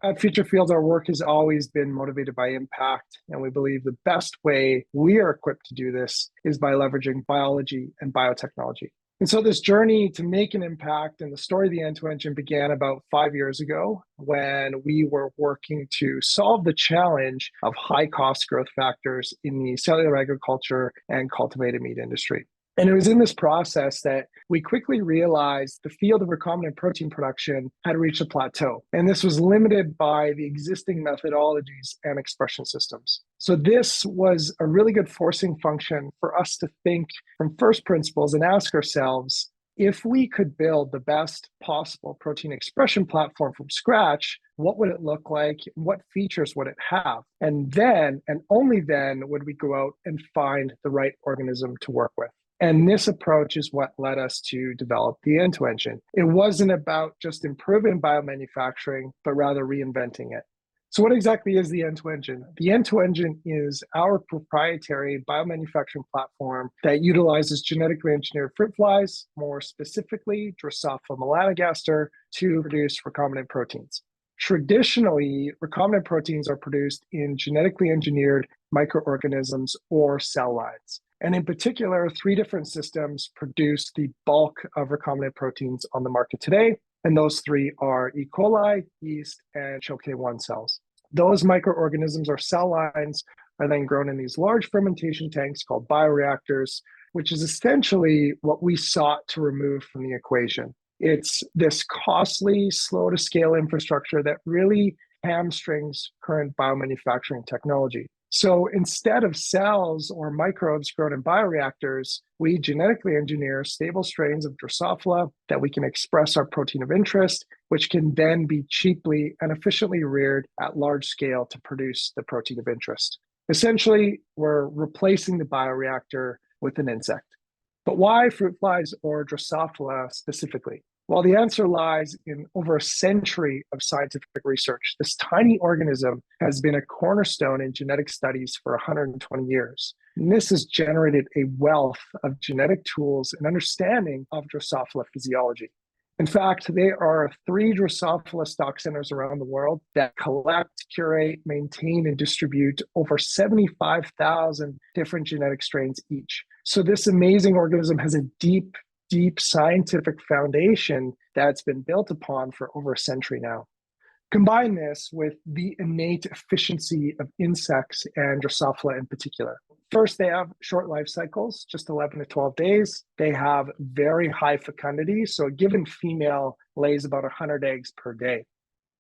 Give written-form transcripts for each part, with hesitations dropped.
At Future Fields, our work has always been motivated by impact, and we believe the best way we are equipped to do this is by leveraging biology and biotechnology. And so this journey to make an impact and the story of the EntoEngine began about 5 years ago when we were working to solve the challenge of high cost growth factors in the cellular agriculture and cultivated meat industry. And it was in this process that we quickly realized the field of recombinant protein production had reached a plateau. And this was limited by the existing methodologies and expression systems. So this was a really good forcing function for us to think from first principles and ask ourselves, if we could build the best possible protein expression platform from scratch, what would it look like? What features would it have? And then, and only then, would we go out and find the right organism to work with. And this approach is what led us to develop the EntoEngine. It wasn't about just improving biomanufacturing, but rather reinventing it. So what exactly is the EntoEngine? The EntoEngine is our proprietary biomanufacturing platform that utilizes genetically engineered fruit flies, more specifically Drosophila melanogaster, to produce recombinant proteins. Traditionally, recombinant proteins are produced in genetically engineered microorganisms or cell lines. And in particular, 3 different systems produce the bulk of recombinant proteins on the market today. And those 3 are E. coli, yeast, and CHOK1 cells. Those microorganisms or cell lines are then grown in these large fermentation tanks called bioreactors, which is essentially what we sought to remove from the equation. It's this costly, slow to scale infrastructure that really hamstrings current biomanufacturing technology. So instead of cells or microbes grown in bioreactors, we genetically engineer stable strains of Drosophila that we can express our protein of interest, which can then be cheaply and efficiently reared at large scale to produce the protein of interest. Essentially, we're replacing the bioreactor with an insect. But why fruit flies or Drosophila specifically? Well, the answer lies in over a century of scientific research. This tiny organism has been a cornerstone in genetic studies for 120 years. And this has generated a wealth of genetic tools and understanding of Drosophila physiology. In fact, there are 3 Drosophila stock centers around the world that collect, curate, maintain, and distribute over 75,000 different genetic strains each. So this amazing organism has a deep scientific foundation that's been built upon for over a century now. Combine this with the innate efficiency of insects and Drosophila in particular. First, they have short life cycles, just 11 to 12 days. They have very high fecundity, so a given female lays about 100 eggs per day.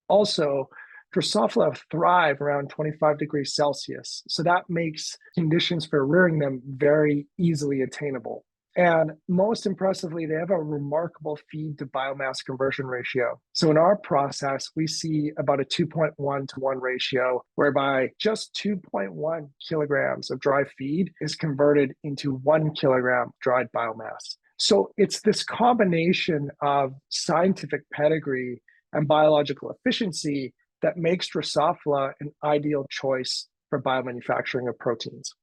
Also, Drosophila thrive around 25 degrees Celsius, so that makes conditions for rearing them very easily attainable. And most impressively, they have a remarkable feed to biomass conversion ratio. So in our process, we see about a 2.1 to 1 ratio, whereby just 2.1 kilograms of dry feed is converted into 1 kilogram dried biomass. So it's this combination of scientific pedigree and biological efficiency that makes Drosophila an ideal choice for biomanufacturing of proteins.